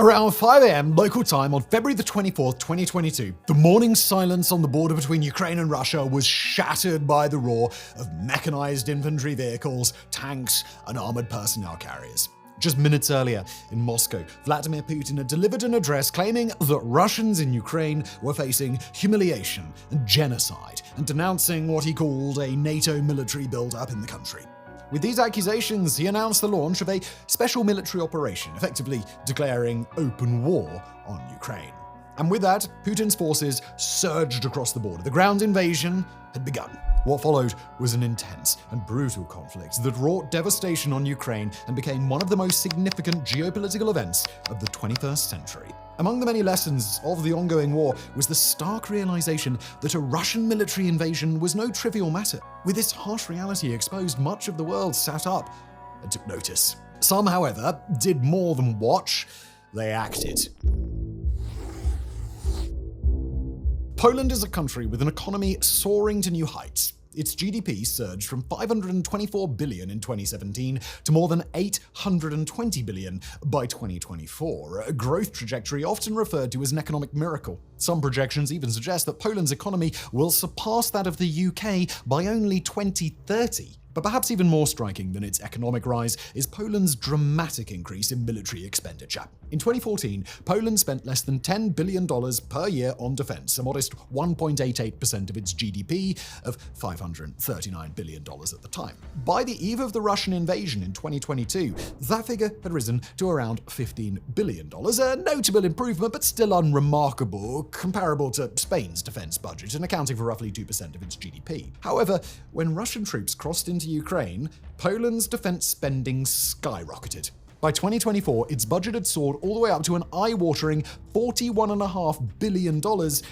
Around 5 a.m. local time on February the 24th, 2022, the morning silence on the border between Ukraine and Russia was shattered by the roar of mechanized infantry vehicles, tanks, and armored personnel carriers. Just minutes earlier, in Moscow, Vladimir Putin had delivered an address claiming that Russians in Ukraine were facing humiliation and genocide, and denouncing what he called a NATO military buildup in the country. With these accusations, he announced the launch of a special military operation, effectively declaring open war on Ukraine. And with that, Putin's forces surged across the border. The ground invasion had begun. What followed was an intense and brutal conflict that wrought devastation on Ukraine and became one of the most significant geopolitical events of the 21st century. Among the many lessons of the ongoing war was the stark realization that a Russian military invasion was no trivial matter. With this harsh reality exposed, much of the world sat up and took notice. Some, however, did more than watch, they acted. Poland is a country with an economy soaring to new heights. Its GDP surged from $524 billion in 2017 to more than $820 billion by 2024, a growth trajectory often referred to as an economic miracle. Some projections even suggest that Poland's economy will surpass that of the UK by only 2030. But perhaps even more striking than its economic rise is Poland's dramatic increase in military expenditure. In 2014, Poland spent less than $10 billion per year on defense, a modest 1.88% of its GDP of $539 billion at the time. By the eve of the Russian invasion in 2022, that figure had risen to around $15 billion, a notable improvement but still unremarkable, comparable to Spain's defense budget and accounting for roughly 2% of its GDP. However, when Russian troops crossed into Ukraine, Poland's defense spending skyrocketed. By 2024, its budget had soared all the way up to an eye-watering $41.5 billion.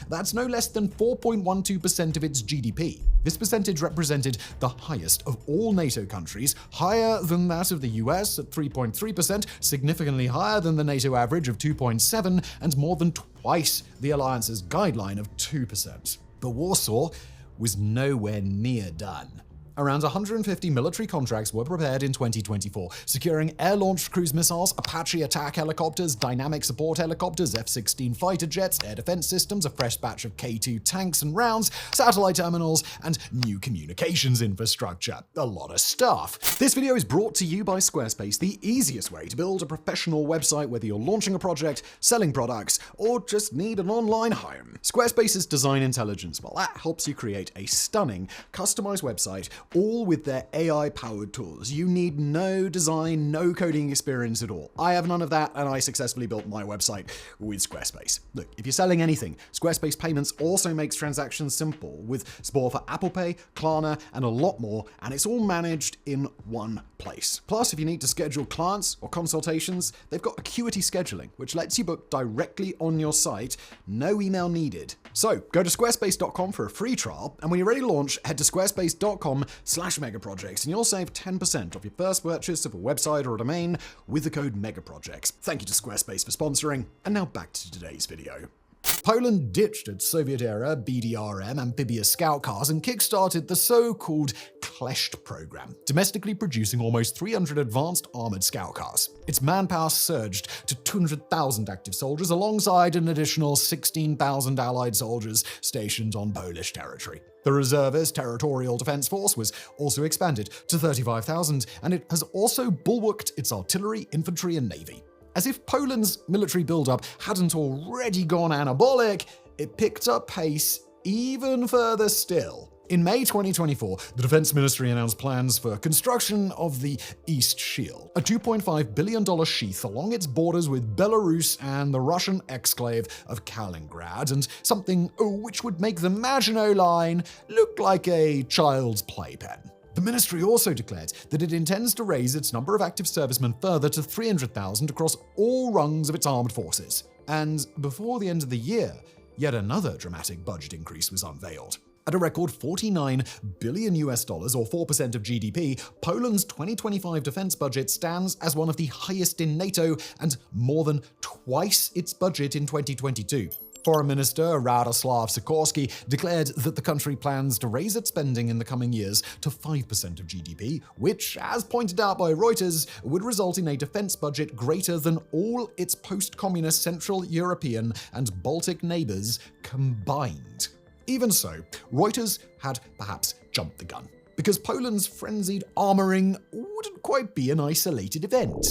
That's no less than 4.12% of its GDP. This percentage represented the highest of all NATO countries, higher than that of the US at 3.3%, significantly higher than the NATO average of 2.7%, and more than twice the alliance's guideline of 2%. But Warsaw was nowhere near done. Around 150 military contracts were prepared in 2024, securing air-launched cruise missiles, Apache attack helicopters, dynamic support helicopters, F-16 fighter jets, air defense systems, a fresh batch of K2 tanks and rounds, satellite terminals, and new communications infrastructure. A lot of stuff. This video is brought to you by Squarespace, the easiest way to build a professional website whether you're launching a project, selling products, or just need an online home. Squarespace's design intelligence, well, that helps you create a stunning, customized website, all with their AI-powered tools. You need no design, no coding experience at all. I have none of that, and I successfully built my website with Squarespace. Look, if you're selling anything, Squarespace Payments also makes transactions simple, with support for Apple Pay, Klarna, and a lot more, and it's all managed in one place. Plus, if you need to schedule clients or consultations, they've got Acuity Scheduling, which lets you book directly on your site, no email needed. So, go to squarespace.com for a free trial, and when you're ready to launch, head to squarespace.com/megaprojects, and you'll save 10% off your first purchase of a website or a domain with the code MEGAPROJECTS. Thank you to Squarespace for sponsoring, and now back to today's video. Poland ditched its Soviet-era BDRM amphibious scout cars and kickstarted the so-called Kleszcz program, domestically producing almost 300 advanced armored scout cars. Its manpower surged to 200,000 active soldiers alongside an additional 16,000 allied soldiers stationed on Polish territory. The reservist territorial defense force was also expanded to 35,000, and it has also bulwarked its artillery, infantry, and navy. As if Poland's military buildup hadn't already gone anabolic, it picked up pace even further still. In May 2024, the Defense Ministry announced plans for construction of the East Shield, a $2.5 billion sheath along its borders with Belarus and the Russian exclave of Kaliningrad, and something which would make the Maginot Line look like a child's playpen. The ministry also declared that it intends to raise its number of active servicemen further to 300,000 across all rungs of its armed forces. And before the end of the year, yet another dramatic budget increase was unveiled. At a record $49 billion or 4% of GDP, Poland's 2025 defense budget stands as one of the highest in NATO and more than twice its budget in 2022. Foreign Minister Radoslav Sikorski declared that the country plans to raise its spending in the coming years to 5% of GDP, which, as pointed out by Reuters, would result in a defense budget greater than all its post-communist Central European and Baltic neighbors combined. Even so, Reuters had perhaps jumped the gun, because Poland's frenzied armoring wouldn't quite be an isolated event.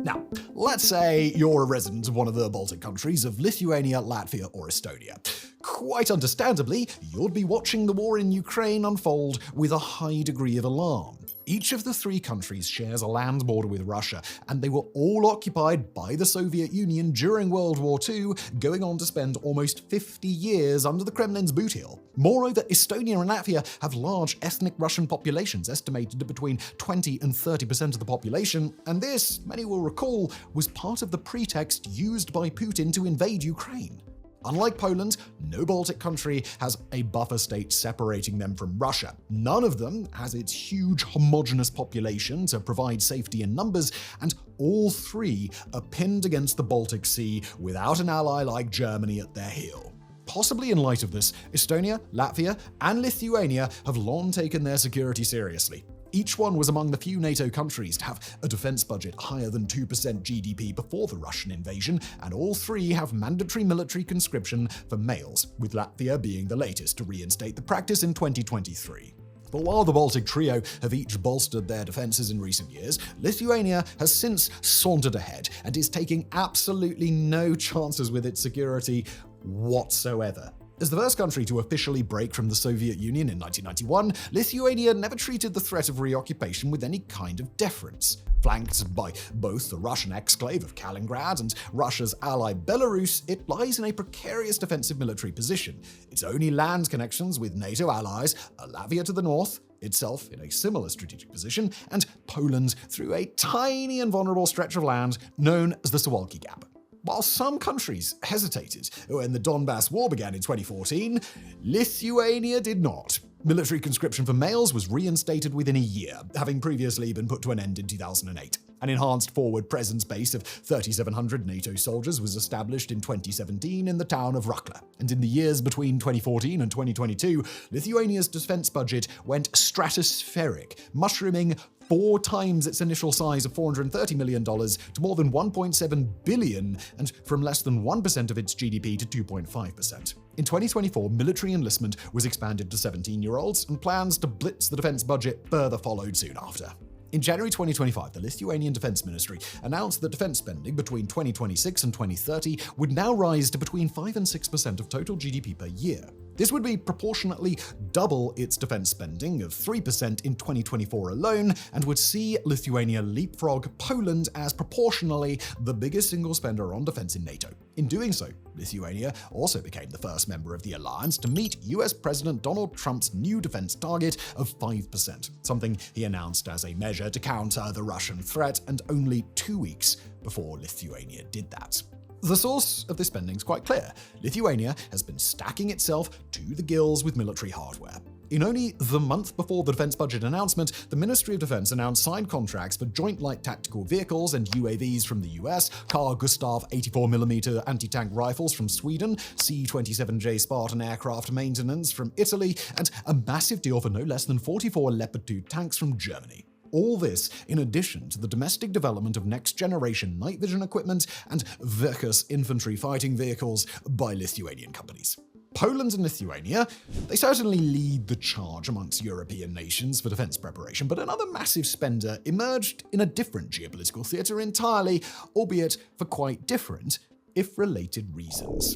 Now, let's say you're a resident of one of the Baltic countries of Lithuania, Latvia, or Estonia. Quite understandably, you'd be watching the war in Ukraine unfold with a high degree of alarm. Each of the three countries shares a land border with Russia, and they were all occupied by the Soviet Union during World War II, going on to spend almost 50 years under the Kremlin's boot heel. Moreover, Estonia and Latvia have large ethnic Russian populations, estimated at between 20 and 30% of the population, and this, many will recall, was part of the pretext used by Putin to invade Ukraine. Unlike Poland, no Baltic country has a buffer state separating them from Russia. None of them has its huge homogeneous population to provide safety in numbers, and all three are pinned against the Baltic Sea without an ally like Germany at their heel. Possibly in light of this, Estonia, Latvia, and Lithuania have long taken their security seriously. Each one was among the few NATO countries to have a defense budget higher than 2% GDP before the Russian invasion, and all three have mandatory military conscription for males, with Latvia being the latest to reinstate the practice in 2023. But while the Baltic trio have each bolstered their defenses in recent years, Lithuania has since sauntered ahead and is taking absolutely no chances with its security whatsoever. As the first country to officially break from the Soviet Union in 1991, Lithuania never treated the threat of reoccupation with any kind of deference. Flanked by both the Russian exclave of Kaliningrad and Russia's ally Belarus, it lies in a precarious defensive military position. Its only land connections with NATO allies are Latvia to the north, itself in a similar strategic position, and Poland through a tiny and vulnerable stretch of land known as the Suwalki Gap. While some countries hesitated when the Donbass War began in 2014, Lithuania did not. Military conscription for males was reinstated within a year, having previously been put to an end in 2008. An enhanced forward presence base of 3,700 NATO soldiers was established in 2017 in the town of Rakla. And in the years between 2014 and 2022, Lithuania's defense budget went stratospheric, mushrooming 4 times its initial size of $430 million to more than $1.7 billion, and from less than 1% of its GDP to 2.5%. In 2024, military enlistment was expanded to 17-year-olds, and plans to blitz the defense budget further followed soon after. In January 2025, the Lithuanian Defense Ministry announced that defense spending between 2026 and 2030 would now rise to between 5 and 6% of total GDP per year. This would be proportionately double its defense spending of 3% in 2024 alone, and would see Lithuania leapfrog Poland as proportionally the biggest single spender on defense in NATO. In doing so, Lithuania also became the first member of the alliance to meet US President Donald Trump's new defense target of 5%, something he announced as a measure to counter the Russian threat, and only 2 weeks before Lithuania did that. The source of this spending is quite clear. Lithuania has been stacking itself to the gills with military hardware. In only the month before the defense budget announcement, the Ministry of Defense announced signed contracts for joint light tactical vehicles and UAVs from the US, Carl Gustaf 84mm anti-tank rifles from Sweden, C-27J Spartan aircraft maintenance from Italy, and a massive deal for no less than 44 Leopard 2 tanks from Germany. All this in addition to the domestic development of next-generation night vision equipment and Verkus infantry fighting vehicles by Lithuanian companies. Poland and Lithuania, they certainly lead the charge amongst European nations for defense preparation, but another massive spender emerged in a different geopolitical theater entirely, albeit for quite different, if related, reasons.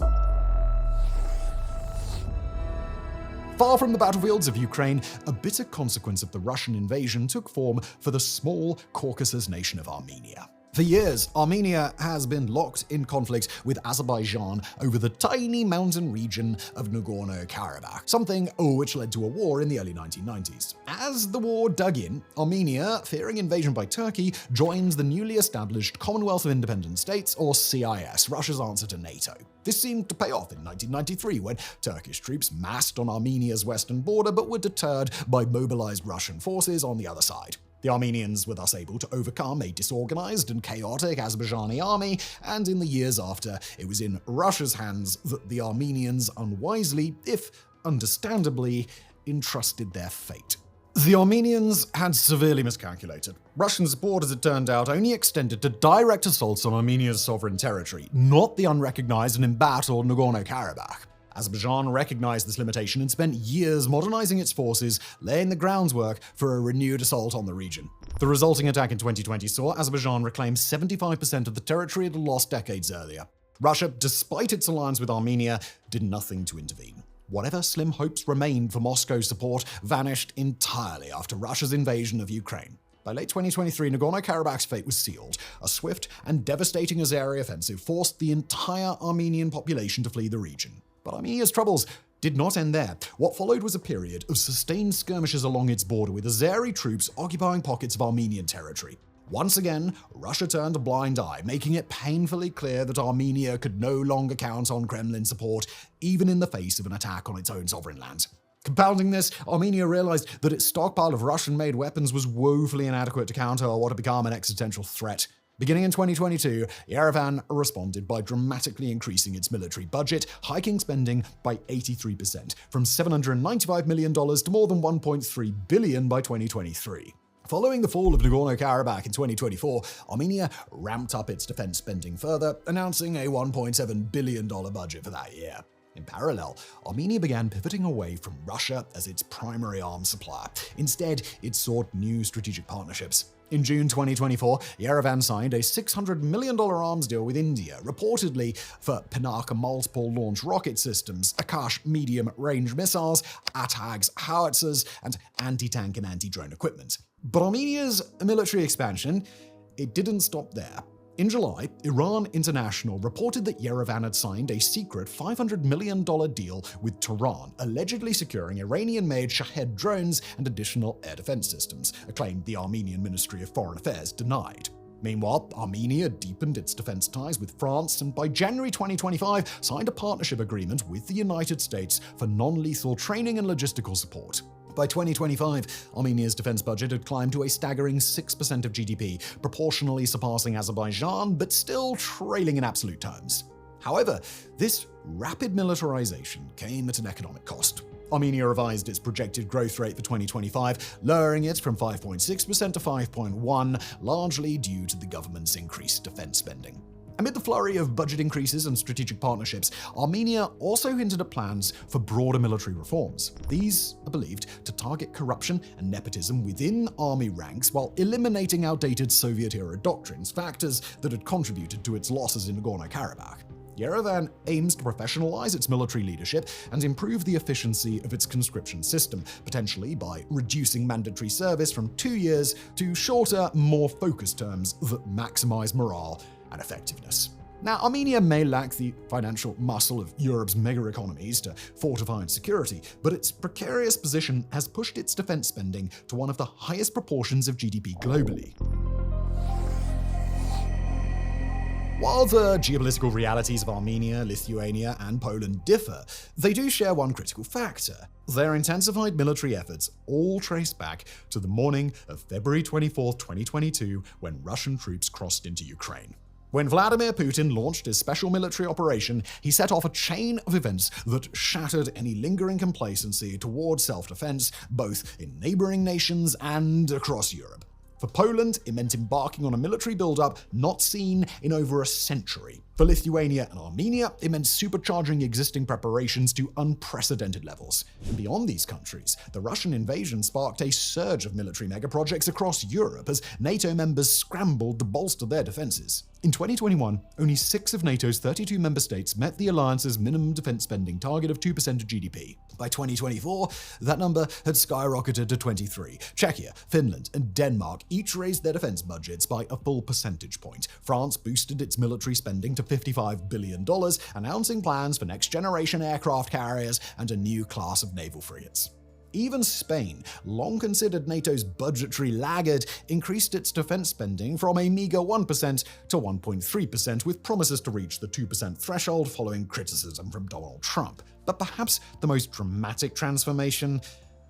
Far from the battlefields of Ukraine, a bitter consequence of the Russian invasion took form for the small Caucasus nation of Armenia. For years, Armenia has been locked in conflict with Azerbaijan over the tiny mountain region of Nagorno-Karabakh, something which led to a war in the early 1990s. As the war dug in, Armenia, fearing invasion by Turkey, joined the newly established Commonwealth of Independent States, or CIS, Russia's answer to NATO. This seemed to pay off in 1993 when Turkish troops massed on Armenia's western border but were deterred by mobilized Russian forces on the other side. The Armenians were thus able to overcome a disorganized and chaotic Azerbaijani army, and in the years after, it was in Russia's hands that the Armenians unwisely, if understandably, entrusted their fate. The Armenians had severely miscalculated. Russian support, as it turned out, only extended to direct assaults on Armenia's sovereign territory, not the unrecognized and embattled Nagorno-Karabakh. Azerbaijan recognized this limitation and spent years modernizing its forces, laying the groundwork for a renewed assault on the region. The resulting attack in 2020 saw Azerbaijan reclaim 75% of the territory it had lost decades earlier. Russia, despite its alliance with Armenia, did nothing to intervene. Whatever slim hopes remained for Moscow's support vanished entirely after Russia's invasion of Ukraine. By late 2023, Nagorno-Karabakh's fate was sealed. A swift and devastating Azeri offensive forced the entire Armenian population to flee the region. But Armenia's troubles did not end there. What followed was a period of sustained skirmishes along its border, with Azeri troops occupying pockets of Armenian territory. Once again, Russia turned a blind eye, making it painfully clear that Armenia could no longer count on Kremlin support, even in the face of an attack on its own sovereign land. Compounding this, Armenia realized that its stockpile of Russian-made weapons was woefully inadequate to counter what had become an existential threat. Beginning in 2022, Yerevan responded by dramatically increasing its military budget, hiking spending by 83%, from $795 million to more than $1.3 billion by 2023. Following the fall of Nagorno-Karabakh in 2024, Armenia ramped up its defense spending further, announcing a $1.7 billion budget for that year. In parallel, Armenia began pivoting away from Russia as its primary arms supplier. Instead, it sought new strategic partnerships. In June 2024, Yerevan signed a $600 million arms deal with India, reportedly for Pinaka multiple-launch rocket systems, Akash medium-range missiles, ATAGS howitzers, and anti-tank and anti-drone equipment. But Armenia's military expansion, it didn't stop there. In July, Iran International reported that Yerevan had signed a secret $500 million deal with Tehran, allegedly securing Iranian-made Shahed drones and additional air defense systems, a claim the Armenian Ministry of Foreign Affairs denied. Meanwhile, Armenia deepened its defense ties with France and by January 2025 signed a partnership agreement with the United States for non-lethal training and logistical support. By 2025, Armenia's defense budget had climbed to a staggering 6% of GDP, proportionally surpassing Azerbaijan, but still trailing in absolute terms. However, this rapid militarization came at an economic cost. Armenia revised its projected growth rate for 2025, lowering it from 5.6% to 5.1%, largely due to the government's increased defense spending. Amid the flurry of budget increases and strategic partnerships, Armenia also hinted at plans for broader military reforms. These are believed to target corruption and nepotism within army ranks while eliminating outdated Soviet-era doctrines, factors that had contributed to its losses in Nagorno-Karabakh. Yerevan aims to professionalize its military leadership and improve the efficiency of its conscription system, potentially by reducing mandatory service from 2 years to shorter, more focused terms that maximize morale and effectiveness. Now, Armenia may lack the financial muscle of Europe's mega economies to fortify its security, but its precarious position has pushed its defense spending to one of the highest proportions of GDP globally. While the geopolitical realities of Armenia, Lithuania, and Poland differ, they do share one critical factor. Their intensified military efforts all trace back to the morning of February 24, 2022, when Russian troops crossed into Ukraine. When Vladimir Putin launched his special military operation, he set off a chain of events that shattered any lingering complacency towards self-defense, both in neighboring nations and across Europe. For Poland, it meant embarking on a military buildup not seen in over a century. For Lithuania and Armenia, it meant supercharging existing preparations to unprecedented levels. And beyond these countries, the Russian invasion sparked a surge of military megaprojects across Europe as NATO members scrambled to bolster their defenses. In 2021, only 6 of NATO's 32 member states met the alliance's minimum defense spending target of 2% of GDP. By 2024, that number had skyrocketed to 23. Czechia, Finland, and Denmark each raised their defense budgets by a full percentage point. France boosted its military spending to $55 billion, announcing plans for next-generation aircraft carriers and a new class of naval frigates. Even Spain, long considered NATO's budgetary laggard, increased its defense spending from a meager 1% to 1.3%, with promises to reach the 2% threshold following criticism from Donald Trump. But perhaps the most dramatic transformation,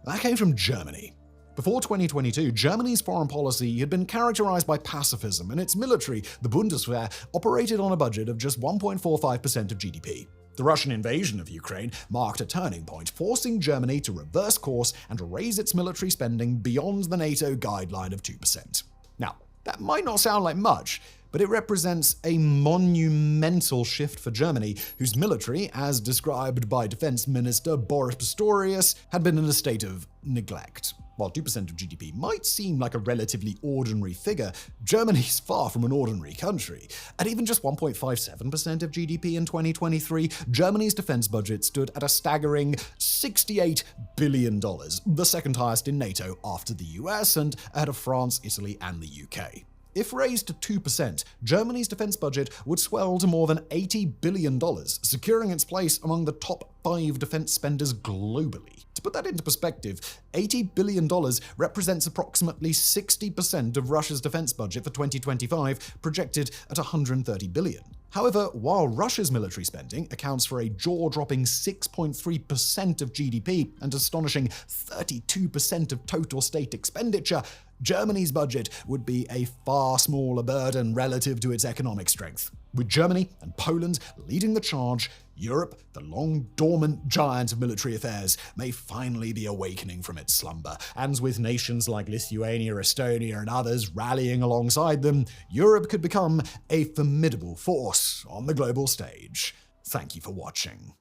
that came from Germany. Before 2022, Germany's foreign policy had been characterized by pacifism, and its military, the Bundeswehr, operated on a budget of just 1.45% of GDP. The Russian invasion of Ukraine marked a turning point, forcing Germany to reverse course and raise its military spending beyond the NATO guideline of 2%. Now, that might not sound like much, but it represents a monumental shift for Germany, whose military, as described by Defense Minister Boris Pistorius, had been in a state of neglect. While 2% of GDP might seem like a relatively ordinary figure, Germany's far from an ordinary country. At even just 1.57% of GDP in 2023, Germany's defense budget stood at a staggering $68 billion, the second highest in NATO after the US and ahead of France, Italy, and the UK. If raised to 2%, Germany's defense budget would swell to more than $80 billion, securing its place among the top 5 defense spenders globally. To put that into perspective, $80 billion represents approximately 60% of Russia's defense budget for 2025, projected at $130 billion. However, while Russia's military spending accounts for a jaw-dropping 6.3% of GDP and astonishing 32% of total state expenditure, Germany's budget would be a far smaller burden relative to its economic strength. With Germany and Poland leading the charge, Europe, the long-dormant giant of military affairs, may finally be awakening from its slumber. And with nations like Lithuania, Estonia, and others rallying alongside them, Europe could become a formidable force on the global stage. Thank you for watching.